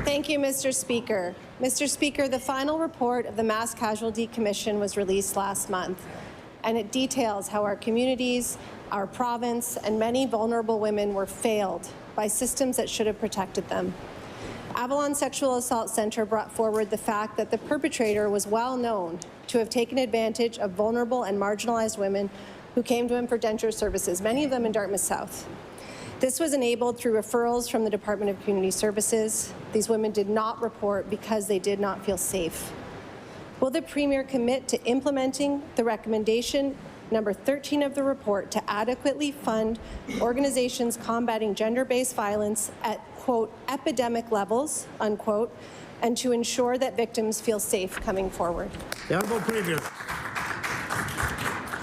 Thank you, Mr. Speaker. Mr. Speaker, the final report of the Mass Casualty Commission was released last month, and it details how our communities, our province, and many vulnerable women were failed by systems that should have protected them. Avalon Sexual Assault Centre brought forward the fact that the perpetrator was well known to have taken advantage of vulnerable and marginalized women who came to him for denture services, many of them in Dartmouth South. This was enabled through referrals from the Department of Community Services. These women did not report because they did not feel safe. Will the Premier commit to implementing the recommendation number 13 of the report to adequately fund organizations combating gender-based violence at, quote, epidemic levels, unquote, and to ensure that victims feel safe coming forward? The Honourable Premier.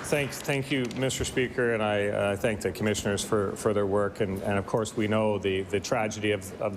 Thank you, Mr. Speaker, and I thank the commissioners for their work. And of course, we know the tragedy of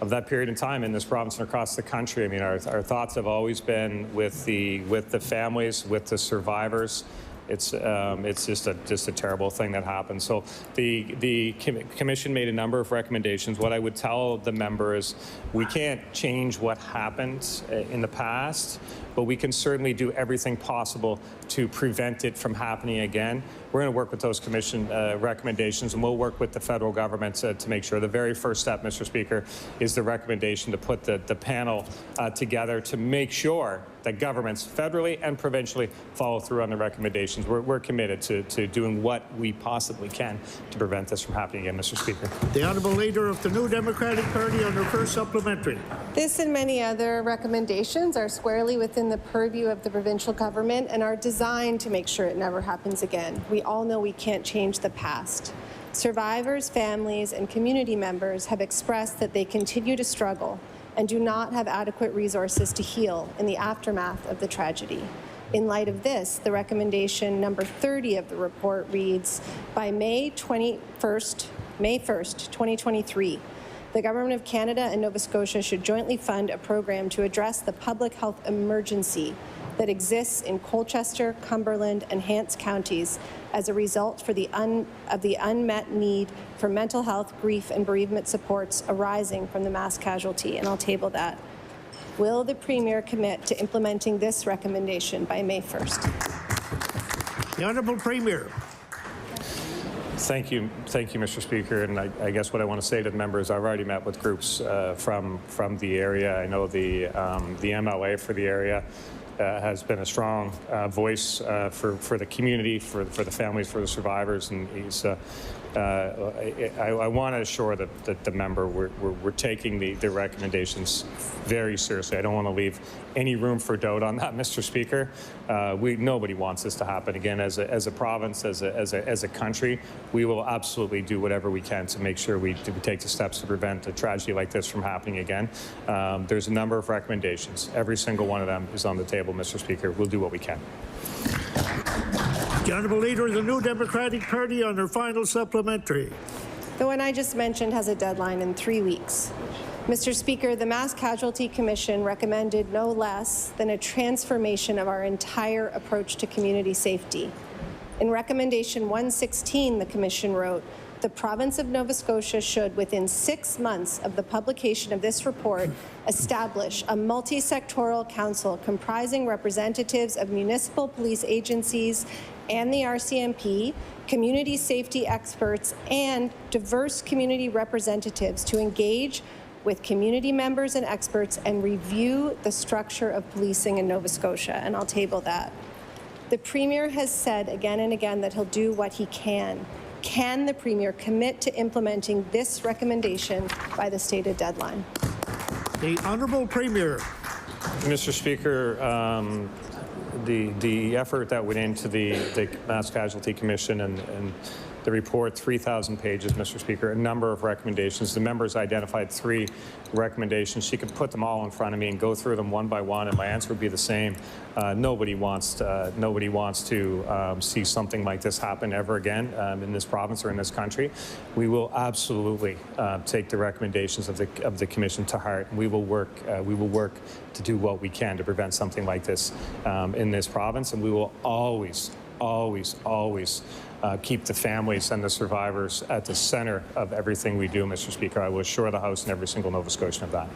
that period in time in this province and across the country. I mean, our thoughts have always been with the families, with the survivors. It's just a terrible thing that happened. So the commission made a number of recommendations. What I would tell the member is we can't change what happened in the past, but we can certainly do everything possible to prevent it from happening again. We're going to work with those commission recommendations, and we'll work with the federal government to make sure. The very first step, Mr. Speaker, is the recommendation to put the panel together to make sure that governments federally and provincially follow through on the recommendations. We're committed to doing what we possibly can to prevent this from happening again, Mr. Speaker. The Honourable Leader of the New Democratic Party on her first supplementary. This and many other recommendations are squarely within the purview of the provincial government and are designed to make sure it never happens again. We all know we can't change the past. Survivors, families, and community members have expressed that they continue to struggle and do not have adequate resources to heal in the aftermath of the tragedy. In light of this, the recommendation number 30 of the report reads, by May 1st, 2023, the Government of Canada and Nova Scotia should jointly fund a program to address the public health emergency that exists in Colchester, Cumberland, and Hants counties as a result of the unmet need for mental health, grief, and bereavement supports arising from the mass casualty, and I'll table that. Will the Premier commit to implementing this recommendation by May 1st? The Honourable Premier. Thank you, Mr. Speaker. And I guess what I want to say to the members, I've already met with groups from the area. I know the MLA for the area has been a strong voice for the community, for the families, for the survivors, and he's. I want to assure that the member we're taking the recommendations very seriously. I don't want to leave any room for doubt on that, Mr. Speaker. Nobody wants this to happen again. As a province, as a country, we will absolutely do whatever we can to make sure we take the steps to prevent a tragedy like this from happening again. There's a number of recommendations. Every single one of them is on the table, Mr. Speaker. We'll do what we can. The Honourable Leader of the New Democratic Party on her final supplementary. The one I just mentioned has a deadline in 3 weeks. Mr. Speaker, the Mass Casualty Commission recommended no less than a transformation of our entire approach to community safety. In Recommendation 116, the Commission wrote, the province of Nova Scotia should, within 6 months of the publication of this report, establish a multi-sectoral council comprising representatives of municipal police agencies and the RCMP, community safety experts, and diverse community representatives to engage with community members and experts and review the structure of policing in Nova Scotia, and I'll table that. The Premier has said again and again that he'll do what he can. Can the Premier commit to implementing this recommendation by the stated deadline? The Honourable Premier. Mr. Speaker, the effort that went into the Mass Casualty Commission and the report, 3,000 pages, Mr. Speaker, a number of recommendations. The members identified 3 recommendations. She could put them all in front of me and go through them one by one, and my answer would be the same. Nobody wants to see something like this happen ever again in this province or in this country. We will absolutely take the recommendations of the Commission to heart. We will work to do what we can to prevent something like this in this province, and we will always keep the families and the survivors at the center of everything we do, Mr. Speaker. I will assure the House and every single Nova Scotian of that.